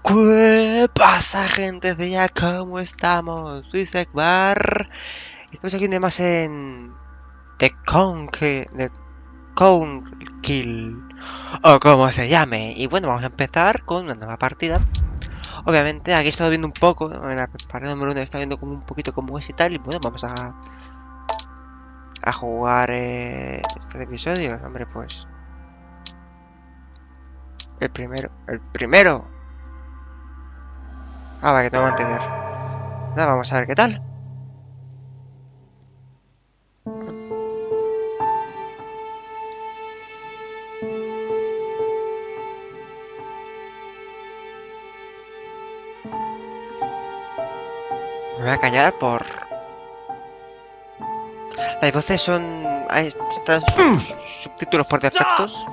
¿Qué pasa, gente de ya? ¿Cómo estamos? Soy Zekbar. Estamos aquí más en The Kill o como se llame. Y bueno, vamos a empezar con una nueva partida. Obviamente, aquí he estado viendo un poco, en la partida número 1 he estado viendo como un poquito cómo es y tal. Y bueno, vamos a jugar estos episodios. Hombre, pues el primero. Ah, vale, que tengo que entender. Nada, vamos a ver qué tal. Me voy a callar por... Las voces son... ahí están subtítulos por defectos.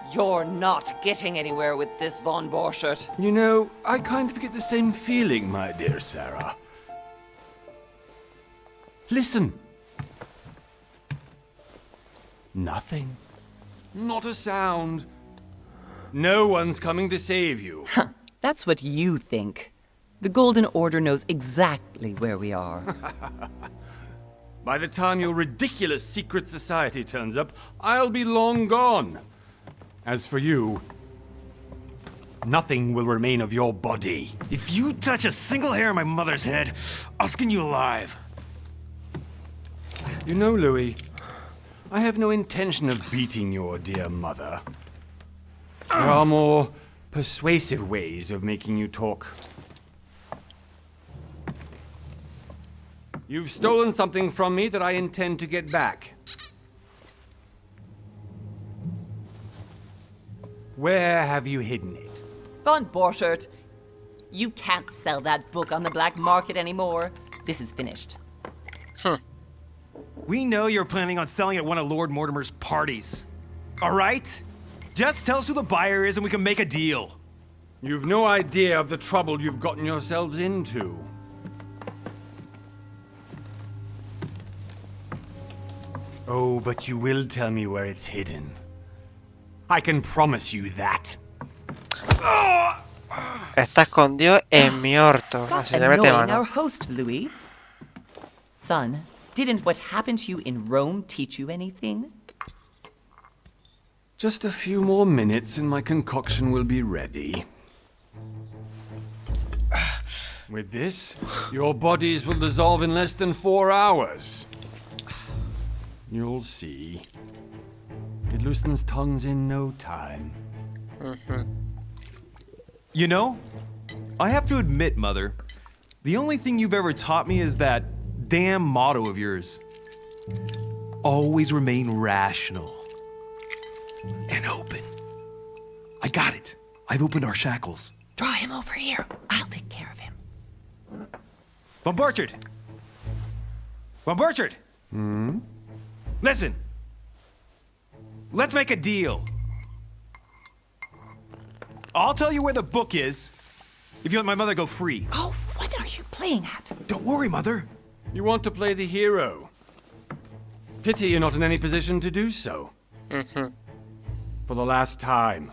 You're not getting anywhere with this, Von Borchert. You know, I kind of get the same feeling, my dear Sarah. Listen. Nothing. Not a sound. No one's coming to save you. That's what you think. The Golden Order knows exactly where we are. By the time your ridiculous secret society turns up, I'll be long gone. As for you, nothing will remain of your body. If you touch a single hair on my mother's head, I'll skin you alive. You know, Louis, I have no intention of beating your dear mother. There are more persuasive ways of making you talk. You've stolen something from me that I intend to get back. Where have you hidden it? Von Borchert, you can't sell that book on the black market anymore. This is finished. We know you're planning on selling at one of Lord Mortimer's parties. All right? Just tell us who the buyer is and we can make a deal. You've no idea of the trouble you've gotten yourselves into. Oh, but you will tell me where it's hidden. I can promise you that. Está escondido en mi orto. Stop Así le mete annoying mano. our host, Louis. Son, didn't what happened to you in Rome teach you anything? Just a few more minutes and my concoction will be ready. With this, your bodies will dissolve in less than 4 hours. You'll see. It loosens tongues in no time. You know, I have to admit, Mother, the only thing you've ever taught me is that damn motto of yours. Always remain rational. And open. I got it. I've opened our shackles. Draw him over here. I'll take care of him. Von Borchert! Von Borchert! Listen. Let's make a deal. I'll tell you where the book is if you let my mother go free. Oh, what are you playing at? Don't worry, Mother. You want to play the hero. Pity you're not in any position to do so. For the last time.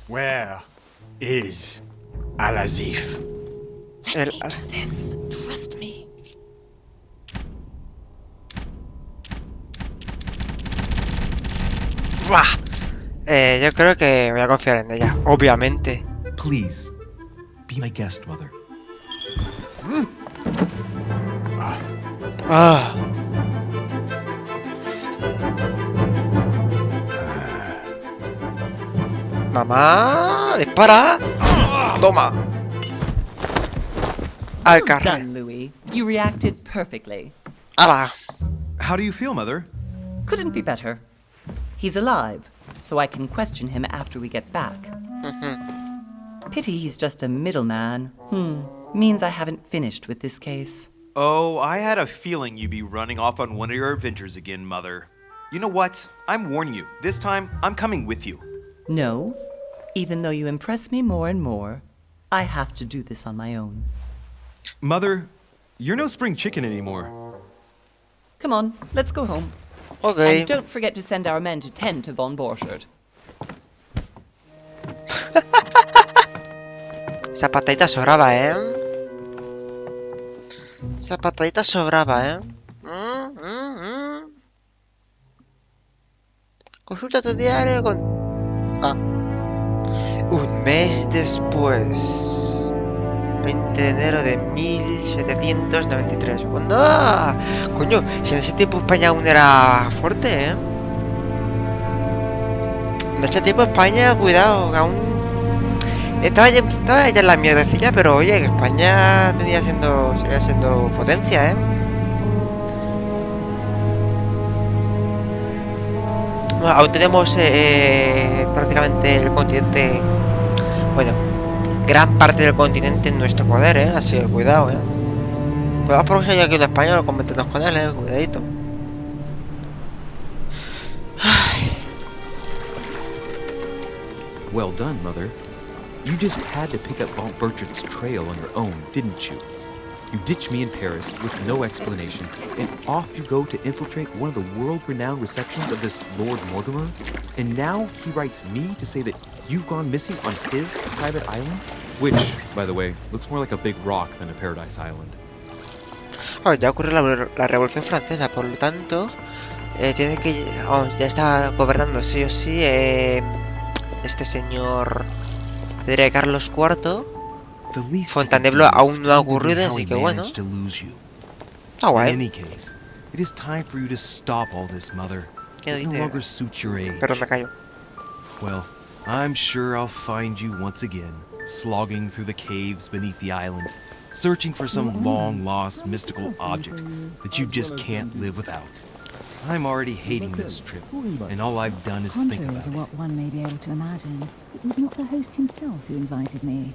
Where is Al-Azif? Let me do this. Trust me. ¡Buah! Yo creo que voy a confiar en ella, obviamente. Please, be my guest, Mother. ¡Ah! ¡Mamá! ¡Dispara! ¡Toma! Al Well carrer. done, Louis. You reacted perfectly. ¡Hala! How do you feel, Mother? Couldn't be better. He's alive, so I can question him after we get back. Pity he's just a middleman. Means I haven't finished with this case. Oh, I had a feeling you'd be running off on one of your adventures again, Mother. You know what? I'm warning you. This time, I'm coming with you. No. Even though you impress me more and more, I have to do this on my own. Mother, you're no spring chicken anymore. Come on, let's go home. Ok. And don't forget to send our men to tend to Von Borchert. Esa patadita sobraba, ¿eh? Esa patadita sobraba, ¿eh? Consulta tu diario con... Ah. Un mes después. 20 de enero de 1793. ¿Cuándo? ¡Ah! Coño, si en ese tiempo España aún era fuerte, ¿eh? En ese tiempo España, cuidado, que aún... estaba ya en la mierdecilla, pero oye, que España seguía siendo potencia, ¿eh? Bueno, aún tenemos prácticamente el continente... Bueno, gran parte del continente en nuestro poder, ¿eh? Así que cuidado, ¿eh? Cuidado porque si hay aquí un español, coméntanos con él, ¿eh? Cuidadito. Well done, Mother. You just had to pick up Bob Burchard's trail on your own, didn't you? You ditched me in Paris with no explanation, and off you go to infiltrate one of the world-renowned receptions of this Lord Mortimer? And now he writes me to say that you've gone missing on his private island? Which, by the way, looks more like a big rock than a paradise island. Bueno, ya ocurrió la Revolución Francesa, por lo tanto, tiene que... ya está gobernando sí o sí este señor... Diría Carlos IV. Fontainebleau aún no ha ocurrido, así que bueno. Está guay. It is time for you to stop all this, Mother. ¿Qué It no dice? longer suits your age. Perdón, me callo. Well, I'm sure I'll find you once again, slogging through the caves beneath the island, searching for some long-lost mystical object that you just can't live without. I'm already hating this trip, and all I've done is think Contrary about to it. what one may be able to imagine, it was not the host himself who invited me.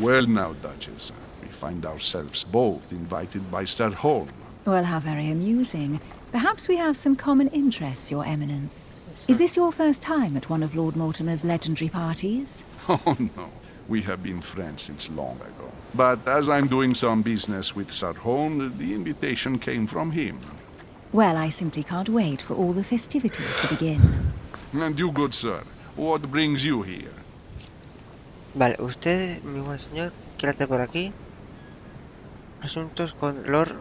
Well now, Duchess, we find ourselves both invited by Sir Holm. Well, how very amusing. Perhaps we have some common interests, Your Eminence. Is this your first time at one of Lord Mortimer's legendary parties? Oh no, we have been friends since long ago. But as I'm doing some business with Sir Holm, the invitation came from him. Well, I simply can't wait for all the festivities to begin. And you, good sir, what brings you here? Vale, usted, mi buen señor, quédate por aquí. Asuntos con Lord...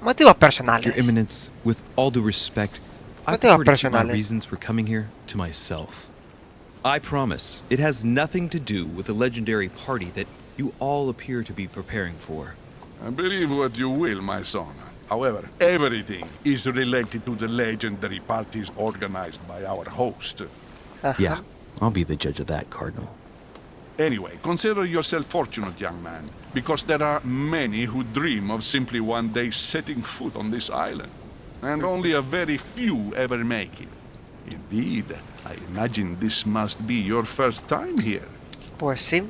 Motivos personales. Your Eminence, with all due respect, I Motivos prefer to keep my personales. reasons for coming here to myself. I promise, it has nothing to do with the legendary party that you all appear to be preparing for. Believe what you will, my son. However, everything is related to the legendary parties organized by our host. Ajá. Yeah, I'll be the judge of that, Cardinal. Anyway, consider yourself fortunate, young man, because there are many who dream of simply one day setting foot on this island, and only a very few ever make it. Indeed, I imagine this must be your first time here. Pues sí.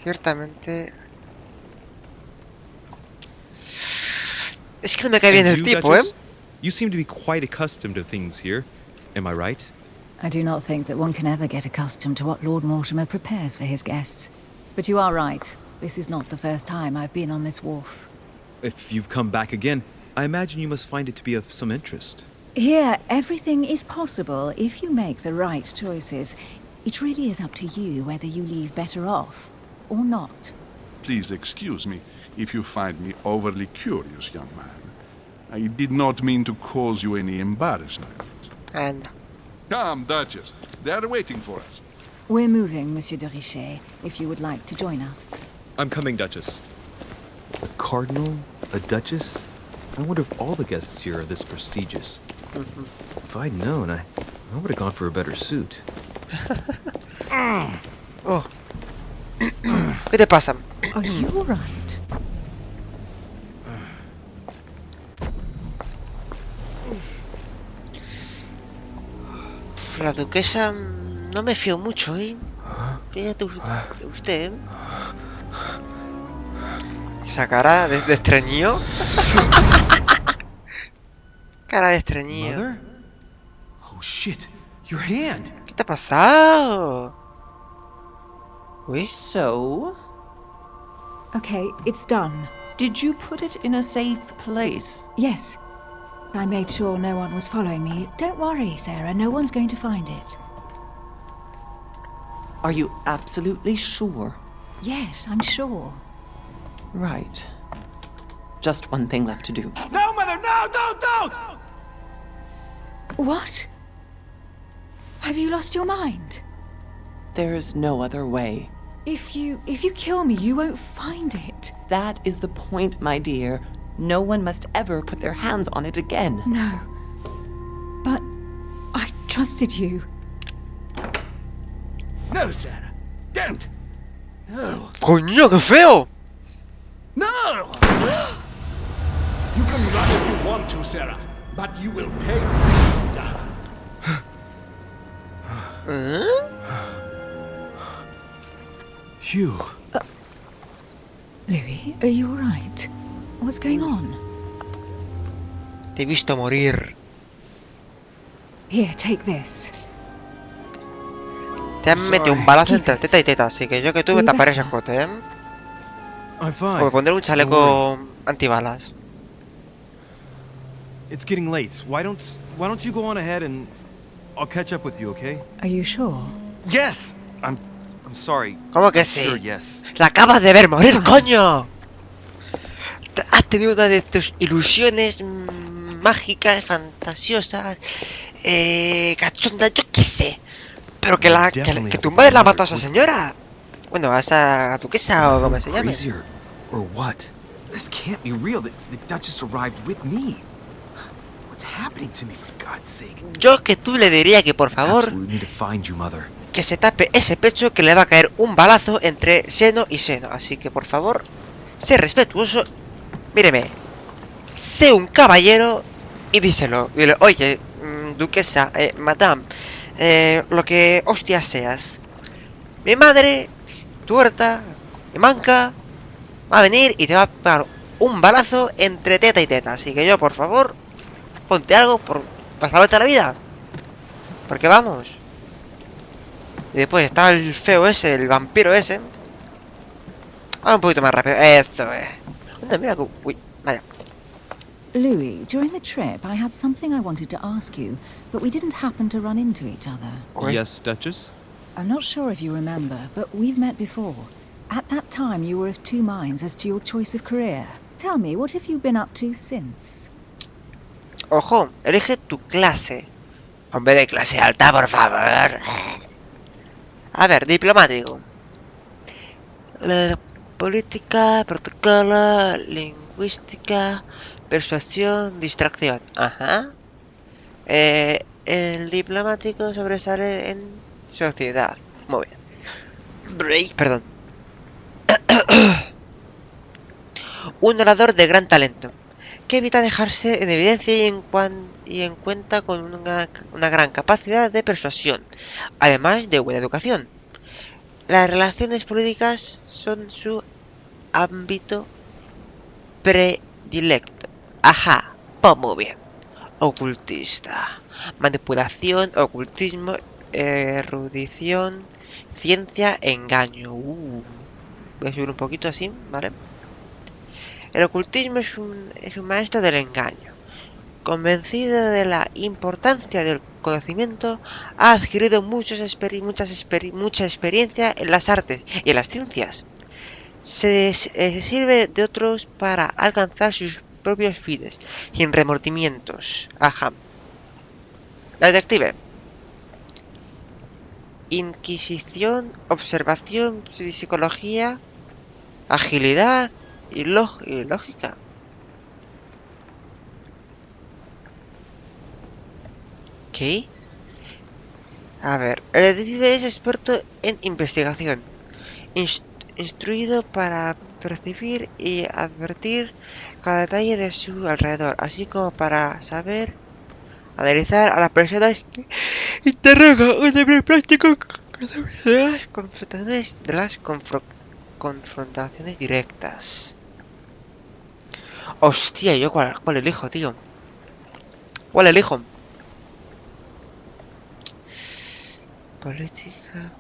Ciertamente... Es que no me cae bien And el you, tipo, ¿eh? Duchess? You seem to be quite accustomed to things here. Am I right? I do not think that one can ever get accustomed to what Lord Mortimer prepares for his guests. But you are right. This is not the first time I've been on this wharf. If you've come back again, I imagine you must find it to be of some interest. Here, everything is possible if you make the right choices. It really is up to you whether you leave better off or not. Please excuse me if you find me overly curious, young man. I did not mean to cause you any embarrassment. Anda. Come, Duchess. They are waiting for us. We're moving, Monsieur de Richet, if you would like to join us. I'm coming, Duchess. A cardinal? A duchess? I wonder if all the guests here are this prestigious. If I'd known, I would have gone for a better suit. Oh. ¿Qué te pasa? Are you all right? La duquesa no me fío mucho, ¿eh? Fíjate usted, ¿eh? Esa cara de estreñido. Cara de estreñido. Mother? Oh shit, your hand! ¿Qué te ha pasado? Uy. So, Okay, it's done. did you put it in a safe place? Yes. I made sure no one was following me. Don't worry, Sarah, no one's going to find it. Are you absolutely sure? Yes, I'm sure. Right. Just one thing left to do. No, Mother, no, don't! What? Have you lost your mind? There's no other way. If you kill me, you won't find it. That is the point, my dear. No one must ever put their hands on it again. No. But I trusted you. No, Sarah. Don't. No. ¡Coño, qué feo! No! You can run if you want to, Sarah, but you will pay. Hugh. Louis, are you all right? What's going on? Te he visto morir. Here, take this. Te han metido un balazo entre teta y teta, así que yo que tú me taparé ese escote, ¿eh? I'm fine. O me pondré un Don't chaleco antibalas. It's getting late. Why don't you go on ahead and I'll catch up with you, okay? Are you sure? Yes! I'm sorry. ¿Cómo que Sure, sí? yes. ¡La acabas de ver morir, coño! Has tenido una de tus ilusiones mágicas, fantasiosas, cachondas, yo qué sé. Pero que tu madre la mató a esa señora. Bueno, a esa duquesa o como se llame. Crazy or what? This can't be real. The Duchess arrived with me. What's happening to me, for God's sake? Yo que tú le diría que por favor Absolutely need to find you, Mother. que se tape ese pecho, que le va a caer un balazo entre seno y seno. Así que por favor, sé respetuoso. Míreme, sé un caballero y díselo. Dile, oye, duquesa, madame, lo que hostia seas. Mi madre, tuerta, y manca, va a venir y te va a pegar un balazo entre teta y teta. Así que yo, por favor, ponte algo para salvarte la vida. Porque vamos. Y después está el feo ese, el vampiro ese. Vamos un poquito más rápido. Eso es. Anda, mira. Uy, vaya. Louis, during the trip, I had something I wanted to ask you, but we didn't happen to run into each other. Uy. Yes, Duchess? I'm not sure if you remember, but we've met before. At that time, you were of two minds as to your choice of career. Tell me, what have you been up to since? Ojo, elige tu clase. Hombre de clase alta, por favor. A ver, diplomático. Política, protocolo, lingüística, persuasión, distracción. Ajá. El diplomático sobresale en sociedad. Muy bien. Perdón. Un orador de gran talento, que evita dejarse en evidencia y en cuenta con una gran capacidad de persuasión, además de buena educación. Las relaciones políticas son su ámbito predilecto. Ajá, pues muy bien. Ocultista, manipulación, ocultismo, erudición, ciencia, engaño. Voy a subir un poquito así, ¿vale? El ocultismo es un maestro del engaño. Convencido de la importancia del conocimiento, ha adquirido mucha experiencia en las artes y en las ciencias. Se sirve de otros para alcanzar sus propios fines, sin remordimientos. Ajá. Detective. Inquisición, observación, psicología, agilidad y lógica. ¿Qué? A ver, el detective es experto en investigación, instruido para percibir y advertir cada detalle de su alrededor, así como para saber analizar a las personas que interroga un nivel práctico de las confrontaciones directas. Hostia, ¿yo cuál elijo, tío? ¿Cuál elijo? Política,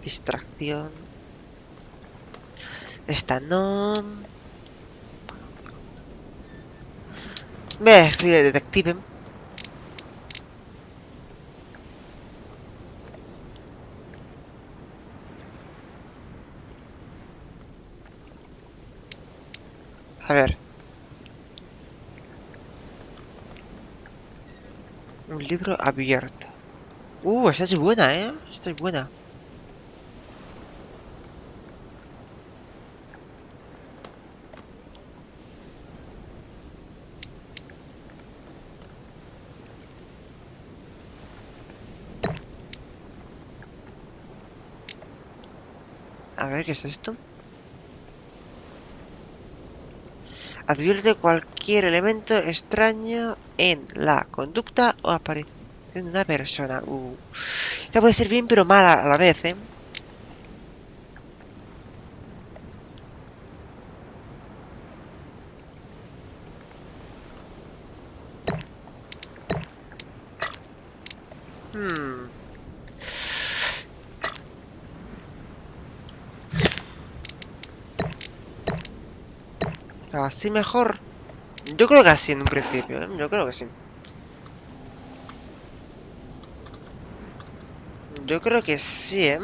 distracción. Esta no. Ve, soy el detective. A ver. Un libro abierto. Esta es buena, ¿eh? Esta es buena. A ver, ¿qué es esto? Advierte cualquier elemento extraño en la conducta o aparición de una persona. Esta puede ser bien pero mala a la vez, ¿eh? Hmm. Así mejor. Yo creo que así en un principio, ¿eh? Yo creo que sí. Yo creo que sí, ¿eh?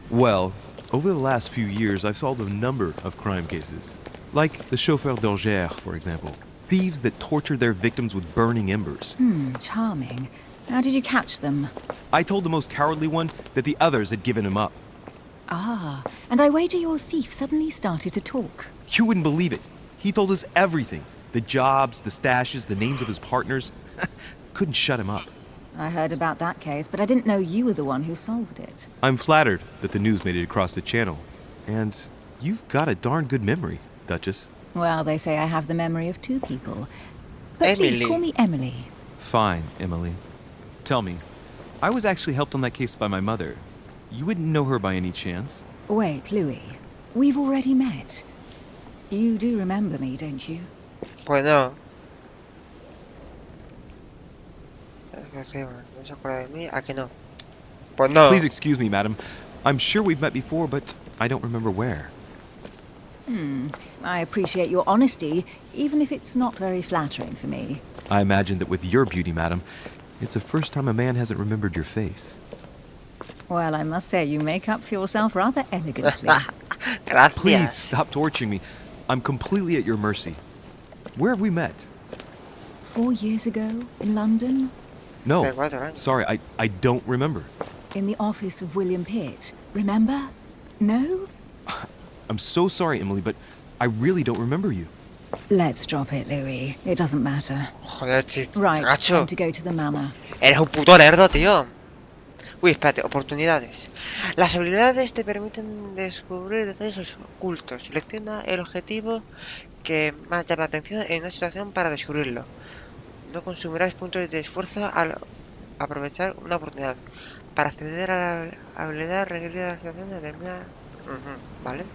Well, over the last few years, I've solved a number of crime cases. Like the chauffeur d'Orgère, for example. Thieves that tortured their victims with burning embers. Charming. How did you catch them? I told the most cowardly one that the others had given him up. Ah, and I wager your thief suddenly started to talk. You wouldn't believe it. He told us everything. The jobs, the stashes, the names of his partners. Couldn't shut him up. I heard about that case, but I didn't know you were the one who solved it. I'm flattered that the news made it across the channel. And you've got a darn good memory, Duchess. Well, they say I have the memory of two people. But please Emily. call me Emily. Fine, Emily. Tell me, I was actually helped on that case by my mother. You wouldn't know her by any chance? Wait, Louis. We've already met. You do remember me, don't you? Pues no. ¿Qué hacemos? ¿No se acuerda de mí? ¿A que no? Pues no. Please excuse me, madam. I'm sure we've met before, but I don't remember where. I appreciate your honesty, even if it's not very flattering for me. I imagine that with your beauty, madam, it's the first time a man hasn't remembered your face. Well, I must say you make up for yourself rather elegantly. Gracias. Please stop torturing me. I'm completely at your mercy. Where have we met? 4 years ago, in London, No. Hace 4 años. Sorry, I don't remember. in the office of William Pitt. Remember? No? I'm so sorry, Emily, but I really don't remember you. Let's drop it, Louis. It doesn't matter. Joder, chiste. Right, Gacho. time to go to the manor. Eres un puto lerdo, tío. Uy, espérate, oportunidades. Las habilidades te permiten descubrir detalles ocultos. Selecciona el objetivo que más llama la atención en una situación para descubrirlo. No consumirás puntos de esfuerzo al aprovechar una oportunidad. Para acceder a la habilidad requerida de la situación determinada. ¿Vale?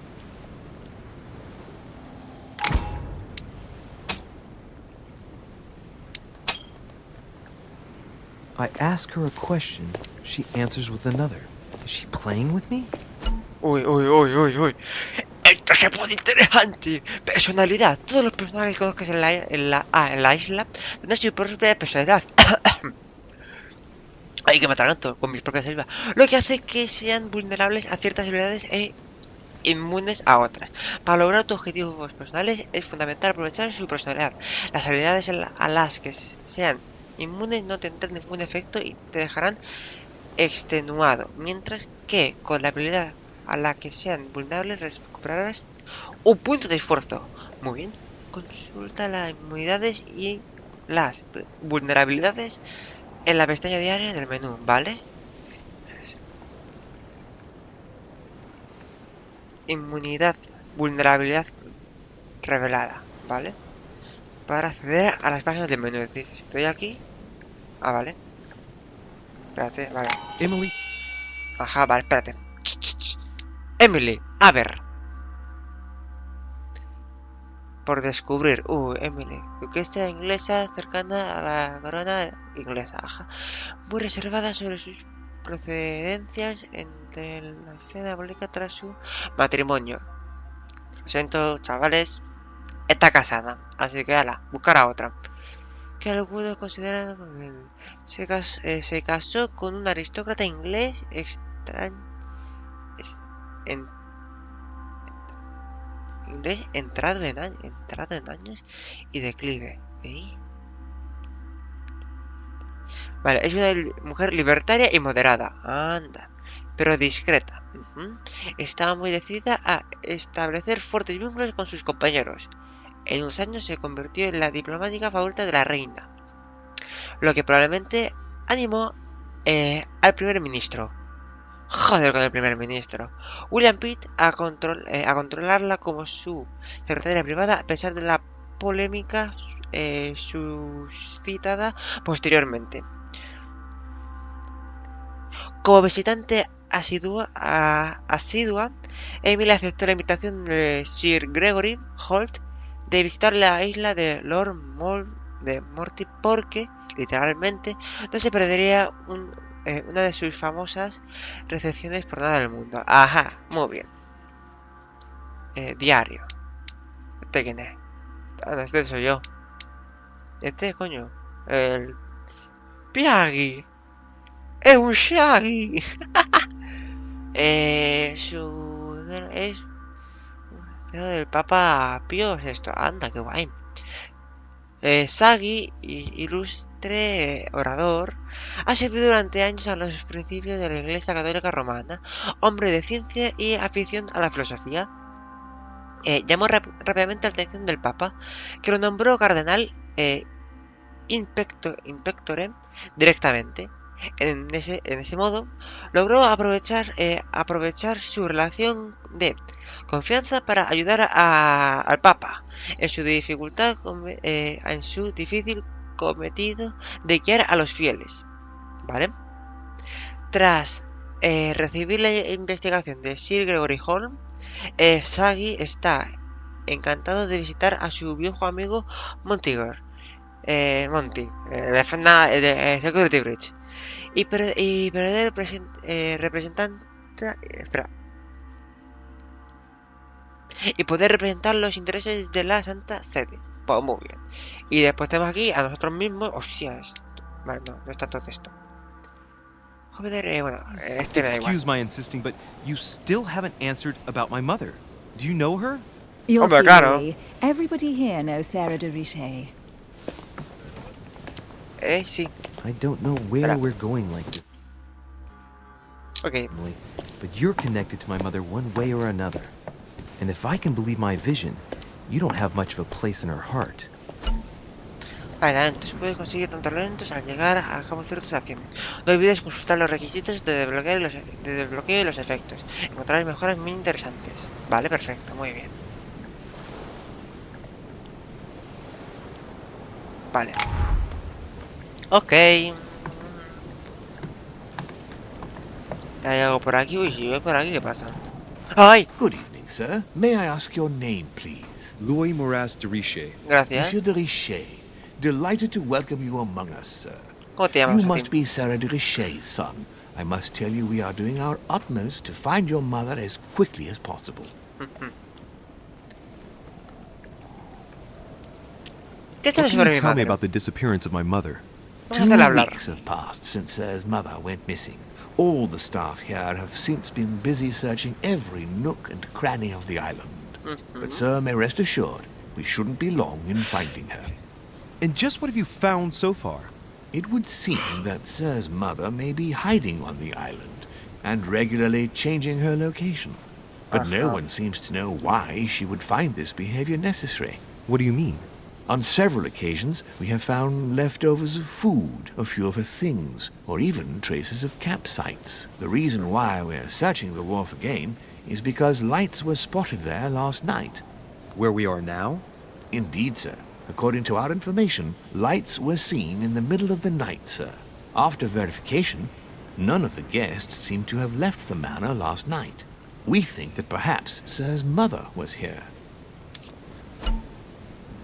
I ask her a question, she answers with another. Is she playing with me? Uy, uy, uy, uy, uy. Esto se pone interesante. Personalidad. Todos los personajes que conozcas en la isla tendrán su propia personalidad. Hay que matar tanto con mis propias saliva. Lo que hace que sean vulnerables a ciertas habilidades e inmunes a otras. Para lograr tus objetivos personales es fundamental aprovechar su personalidad. Las habilidades a las que sean inmunes no tendrán ningún efecto y te dejarán extenuado, mientras que con la habilidad a la que sean vulnerables recuperarás un punto de esfuerzo. Muy bien. Consulta las inmunidades y las vulnerabilidades en la pestaña diaria del menú, ¿vale? Inmunidad, vulnerabilidad revelada, ¿vale? Para acceder a las páginas del menú, es decir, si estoy aquí... Ah, vale. Espérate, vale. Emily? Ajá, vale, espérate. Emily, a ver. Por descubrir. Emily. Duquesa inglesa cercana a la corona inglesa. Ajá. Muy reservada sobre sus procedencias entre la escena pública tras su matrimonio. Lo siento, chavales. Está casada. Así que, ala, buscar a otra. Que algunos consideran... Se casó con un aristócrata inglés extraño... inglés entrado en años y declive. ¿Eh? Vale, es una mujer libertaria y moderada. Anda. Pero discreta. Estaba muy decidida a establecer fuertes vínculos con sus compañeros. En unos años se convirtió en la diplomática favorita de la reina, lo que probablemente animó al primer ministro. Joder con el primer ministro. William Pitt a controlarla como su secretaria privada a pesar de la polémica suscitada posteriormente. Como visitante asidua, Emily aceptó la invitación de Sir Gregory Holt de visitar la isla de Lord Morty porque, literalmente, no se perdería una de sus famosas recepciones por nada del mundo. Ajá, muy bien. Diario. ¿Este quién es? Ah, este soy yo. Este, coño. El Piaggy. Es un Shaggy. Es del Papa Pío VI. Anda, qué guay. Sagi, ilustre orador, ha servido durante años a los principios de la Iglesia Católica Romana, hombre de ciencia y afición a la filosofía. Llamó rápidamente la atención del Papa, que lo nombró cardenal inspectore directamente. En ese modo, logró aprovechar su relación de confianza para ayudar al Papa en su en su difícil cometido de guiar a los fieles. ¿Vale? Tras recibir la investigación de Sir Gregory Holm, Sagi está encantado de visitar a su viejo amigo Montiger. Monty, de Security Bridge, y perder representante, espera, y poder representar los intereses de la Santa Sede. Pues muy bien. Y después tenemos aquí a nosotros mismos. Hostias. Vale, no es tanto texto. Joder, bueno, este me da igual. Excuse my insisting, but you still haven't answered about my mother. Do you know her? You'll Hombre, see, claro. Louis. Everybody here knows Sarah de Richet. Sí. I don't know where Espera. we're going like this, Ok. Emily, but you're connected to my mother one way or another. And if I can believe my vision, you don't have much of a place in her heart. Adelante, se puede conseguir tantos talentos al llegar a cabo ciertas acciones. No olvides consultar los requisitos de desbloqueo y los efectos. Encontrarás mejoras muy interesantes. Vale, perfecto, muy bien. Vale. Ok. ¿Hay algo por aquí? Uy, si voy por aquí, ¿qué pasa? ¡Ay! Good evening, sir. May I ask your name, please? Louis Moras de Richet. Gracias. Monsieur de Richet. Delighted to welcome you among us, sir. ¿Cómo te You llamas a must ti? be Sarah de Richet's son. I must tell you we are doing our utmost to find your mother as quickly as possible. ¿Qué What sabes can sobre you mi tell me madre? about the disappearance of my mother? Vamos a hacerle 2 hablar. weeks have passed since Sir's mother went missing. All the staff here have since been busy searching every nook and cranny of the island. But sir may rest assured, we shouldn't be long in finding her. And just what have you found so far? It would seem that Sir's mother may be hiding on the island and regularly changing her location. But no one seems to know why she would find this behavior necessary. What do you mean? On several occasions, we have found leftovers of food, a few of her things, or even traces of campsites. The reason why we're searching the wharf again is because lights were spotted there last night. Where we are now? Indeed, sir. According to our information, lights were seen in the middle of the night, sir. After verification, none of the guests seem to have left the manor last night. We think that perhaps Sir's mother was here.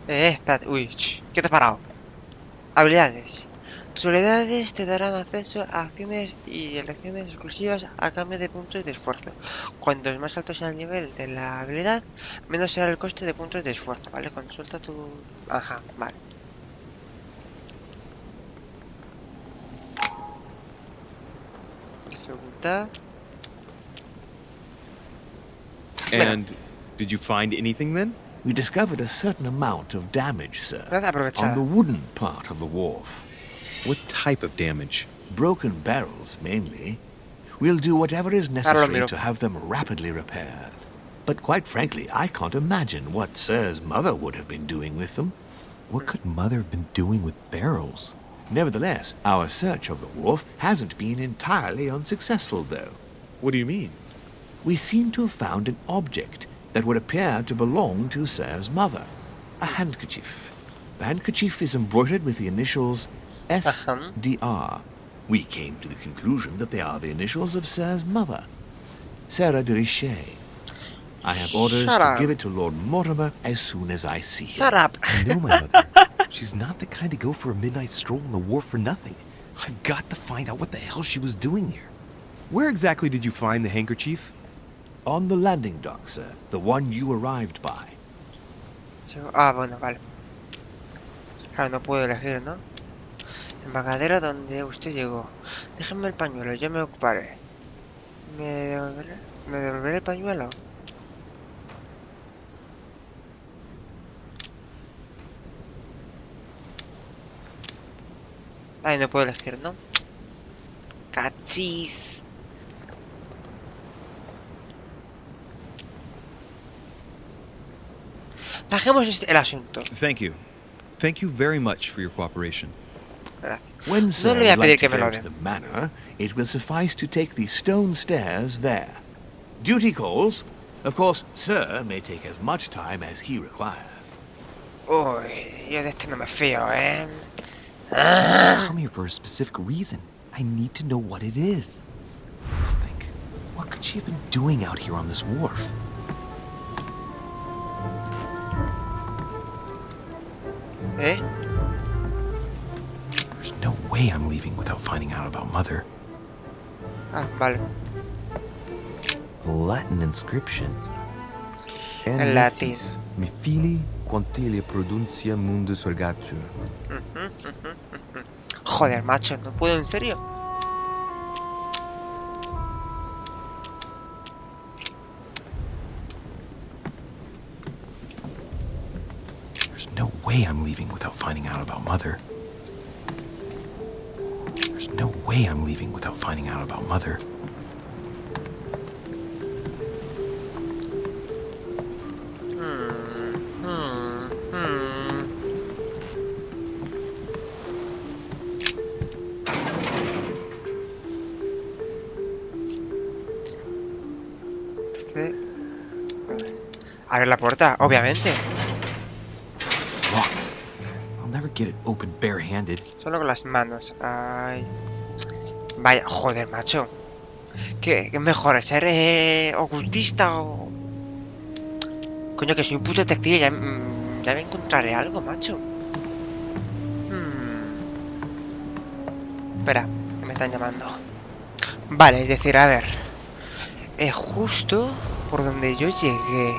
Espérate. Uy, ¿qué te has parado? Habilidades. Tus habilidades te darán acceso a acciones y elecciones exclusivas a cambio de puntos de esfuerzo. Cuanto más alto sea el nivel de la habilidad, menos será el coste de puntos de esfuerzo, ¿vale? Consulta tu... Ajá, vale. Dificultad. And Did you find anything then? We discovered a certain amount of damage, sir, Nada on the aprovechada. wooden part of the wharf. What type of damage? Broken barrels, mainly. We'll do whatever is Ahora lo necessary miro. to have them rapidly repaired. But quite frankly, I can't imagine what Sir's mother would have been doing with them. What could Mother have been doing with barrels? Nevertheless, our search of the wharf hasn't been entirely unsuccessful, though. What do you mean? We seem to have found an object that would appear to belong to Sir's mother. A handkerchief. The handkerchief is embroidered with the initials SDR. We came to the conclusion that they are the initials of Sir's mother, Sarah de Richet. I have orders Shut to up. give it to Lord Mortimer as soon as I see Shut him. up. I know my mother. She's not the kind to go for a midnight stroll on the wharf for nothing. I've got to find out what the hell she was doing here. Where exactly did you find the handkerchief? On the landing dock, sir. The one you arrived by. Ah, bueno, vale. Claro, no puedo elegir, ¿no? Embarcadero donde usted llegó. Déjenme el pañuelo, yo me ocuparé. ¿Me devolveré el pañuelo? Ay, no puedo elegir, ¿no? ¡Cachis! Bajemos el asunto. Thank you. Thank you very much for your cooperation. Gracias. When No Sir le voy a would pedir like que to me lo go to dé. the manor, it will suffice to take the stone stairs there. Duty calls. Of course, Sir may take as much time as he requires. Uy, yo de este no me fío, ¿eh? I've come here for a specific reason. I need to know what it is. Let's think. What could she have been doing out here on this wharf? ¿Eh? There's no way I'm leaving without finding out about Mother. Ah, vale. A Latin inscription. En latín. Mi fili quantilia produncia mundus ergatur. Joder, macho, no puedo, en serio. There's no way I'm leaving without finding out about Mother. There's no way I'm leaving without finding out about Mother. Entonces, abre la puerta, obviamente. Locked. I'll never get it open barehanded. Solo con las manos. Ay. Vaya, joder, macho. ¿Qué es mejor? ¿Ser ocultista o...? Coño, que soy un puto detective. Ya me encontraré algo, macho. Espera, que me están llamando. Vale, es decir, a ver. Es justo por donde yo llegué.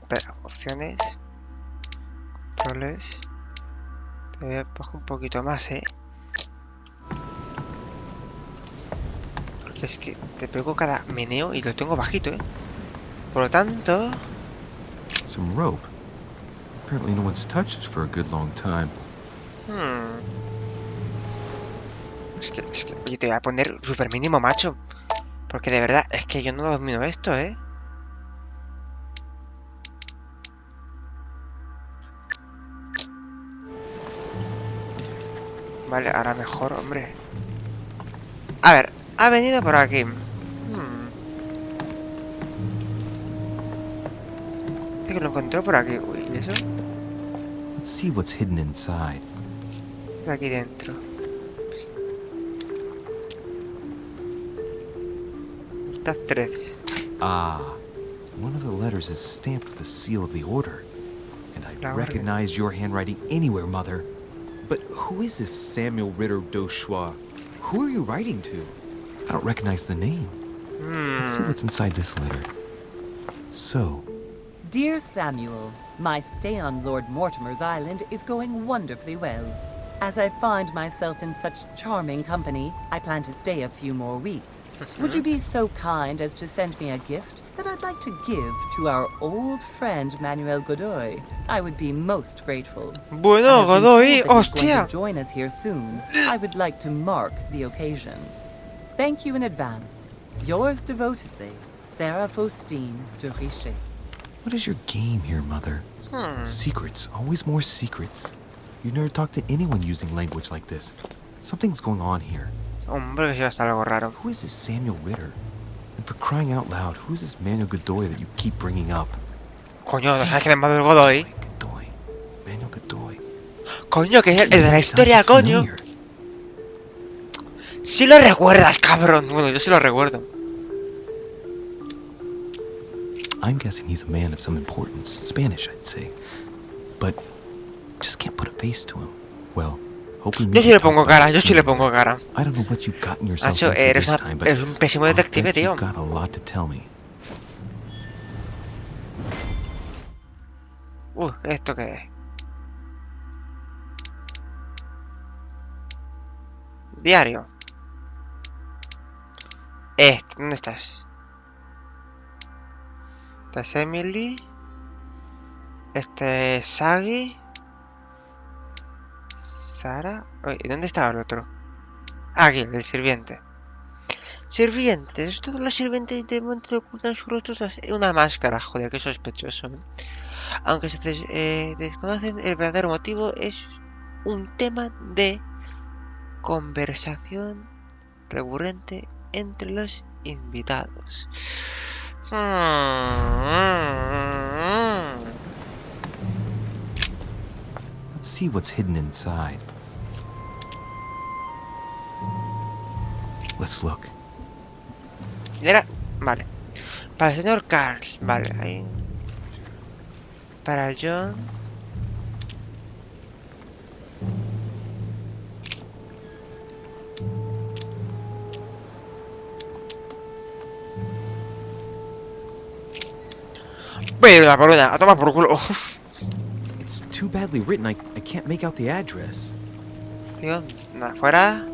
Espera, opciones. Controles. Te voy a bajar un poquito más, Porque es que te pego cada meneo y lo tengo bajito, Por lo tanto... Some rope. Apparently no one's touched it for a good long time. Es que oye, te voy a poner super mínimo, macho. Porque de verdad, es que yo no domino esto, Vale, ahora mejor, hombre. A ver, ha venido por aquí. Es que lo encontró por aquí. Uy, ¿y eso? Let's see what's hidden inside. De aquí dentro. Estas 3. Ah, one of the letters is stamped with the seal of the order. And I La recognize your handwriting anywhere, Mother. But who is this Samuel Ritter d'Auchois? Who are you writing to? I don't recognize the name. Let's see what's inside this letter. So, Dear Samuel, my stay on Lord Mortimer's island is going wonderfully well. As I find myself in such charming company, I plan to stay a few more weeks. Would you be so kind as to send me a gift that I'd like to give to our old friend Manuel Godoy? I would be most grateful. Bueno, I have been Godoy, told that he's going hostia. to join us here soon. I would like to mark the occasion. Thank you in advance. Yours devotedly, Sarah Faustine de Richet. What is your game here, Mother? Secrets, always more secrets. You never talk to anyone using language like this. Something's going on here. Hombre, que si va a estar algo raro. Who is this Samuel Ritter? And for crying out loud, who is this Manuel Godoy that you keep bringing up? Coño, ¿no sabes quién es Manuel Godoy? Godoy. Manuel Godoy. Coño, que es el de la historia, Sounds coño. familiar. Si lo recuerdas, cabrón. Bueno, yo sí lo recuerdo. I'm guessing he's a man of some importance. Spanish, I'd say. But just can't put a face to him. Well, hope we Yo meet sí le and talk pongo about cara, this yo sí le soon. pongo cara. I don't know what you've gotten yourself Nacho, into eres this time, but un pésimo I'll detective, bet tío. you've got a lot to tell me. ¿Esto qué es? Diario. ¿Dónde estás? Esta es Emily. Este es Sagi. Sara. Oye, ¿dónde estaba el otro? Aquí, el sirviente. Sirvientes. Todos los sirvientes de monte ocultan su rostro tras una máscara. Joder, qué sospechoso, ¿no? Aunque se desconocen el verdadero motivo, es un tema de conversación recurrente entre los invitados. Let's see what's hidden inside. Let's look. Era, vale. Para el señor Carls, vale, ahí. Para John. Pero la corona, a tomar por culo. It's too badly written, I can't make out the address. Afuera.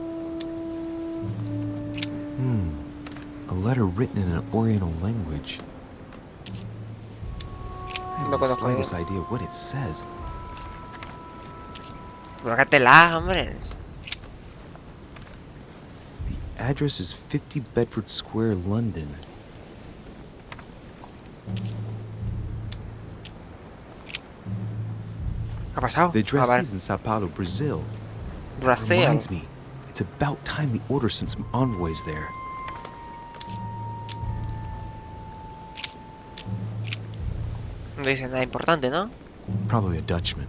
A letter written in an Oriental language. I have the slightest idea what it says. Colócatela, hombres. The address is 50 Bedford Square, London. ¿Qué ha pasado? The address Vale. is in Sao Paulo, Brazil. Brasil. Reminds me, it's about time the order sent some envoys there. No dice nada importante, ¿no? Probably a Dutchman.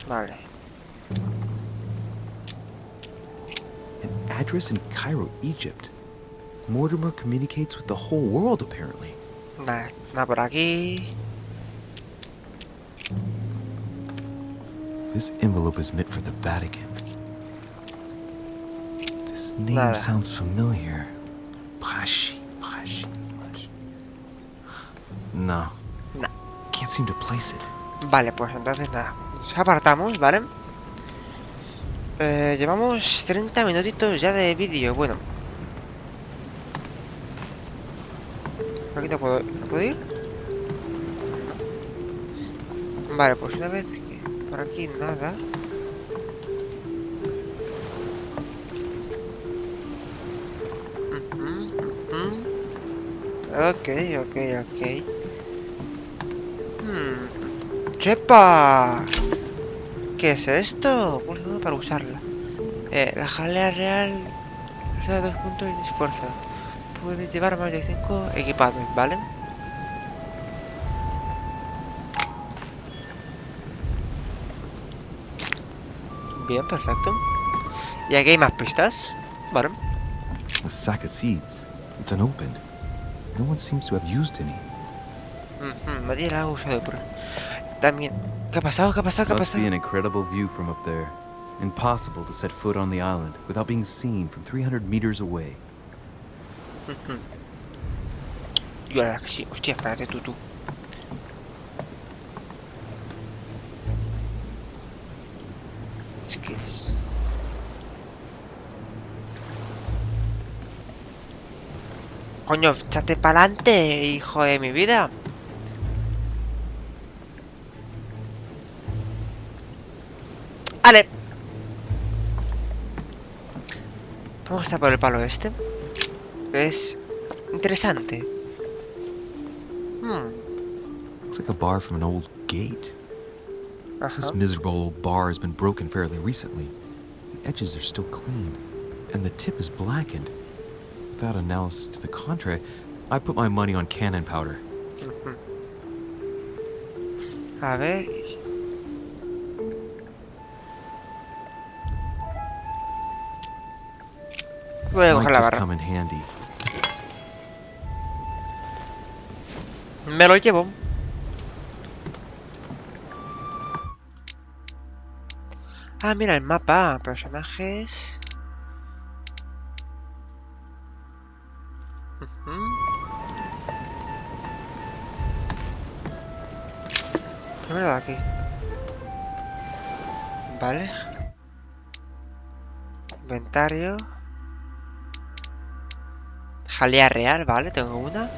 Vale. An address in Cairo, Egypt. Mortimer communicates with the whole world, apparently. Nada por aquí. This envelope is meant for the Vatican. This name Nada. sounds familiar. Plashi. No. No. Can't seem to place it. Vale, pues entonces nada. Nos apartamos, ¿vale? Llevamos 30 minutitos ya de vídeo. Bueno. Por aquí no puedo ir. No. Vale, pues una vez que por aquí nada. Ok. ¡Chepa! ¿Qué es esto? Pulso para usarla. La jalea real. Usa 2 puntos de esfuerzo. Puedes llevar más de 5 equipados, ¿vale? Bien, perfecto. Y aquí hay más pistas. Vale. A sack of seeds. It's unopened. No one seems to have used any. Nadie la ha usado por... También... ¿Qué ha pasado? Must be an incredible view from up there. Impossible to set foot on the island without being seen from 300 meters away. Yo la verdad que sí. Hostia, espérate tú. Es que Coño, échate pa'lante, hijo de mi vida. Vale. Vamos a estar por el palo este. Que es interesante. Looks like a bar from an old gate. This Ajá. miserable old bar has been broken fairly recently. The edges are still clean, and the tip is blackened. Without analysis to the contrary, I put my money on cannon powder. A ver. Voy a Might coger la just barra. come in handy. Me lo llevo. Ah, mira el mapa. Personajes. Primero de aquí. Vale. Inventario. Jalea real, vale, tengo una.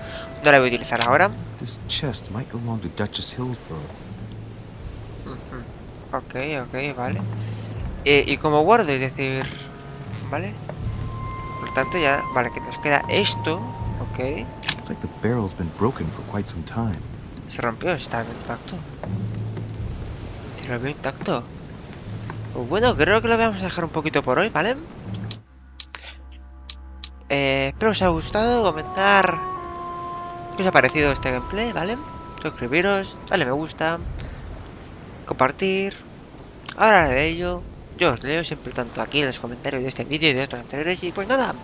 No la voy a utilizar ahora. This chest might belong to Duchess Hillsborough. Ok, ok, vale. Y como guardo, es decir... Vale. Por lo tanto ya... Vale, que nos queda esto. Ok. Looks like the barrel's been broken for quite some time. Se rompió, está intacto. Se rompió intacto. Pues bueno, creo que lo vamos a dejar un poquito por hoy, ¿vale? Espero os haya gustado, comentar qué os ha parecido este gameplay, ¿vale? Suscribiros, darle me gusta, compartir, hablar de ello. Yo os leo siempre tanto aquí en los comentarios de este vídeo y de otros anteriores. Y pues nada,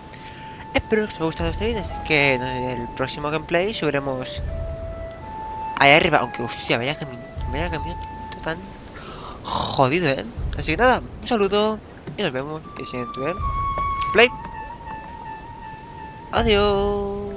espero que os haya gustado este vídeo. Así que en el próximo gameplay subiremos ahí arriba. Aunque, hostia, vaya camino tan jodido, ¿eh? Así que nada, un saludo y nos vemos en el siguiente play. Adiós.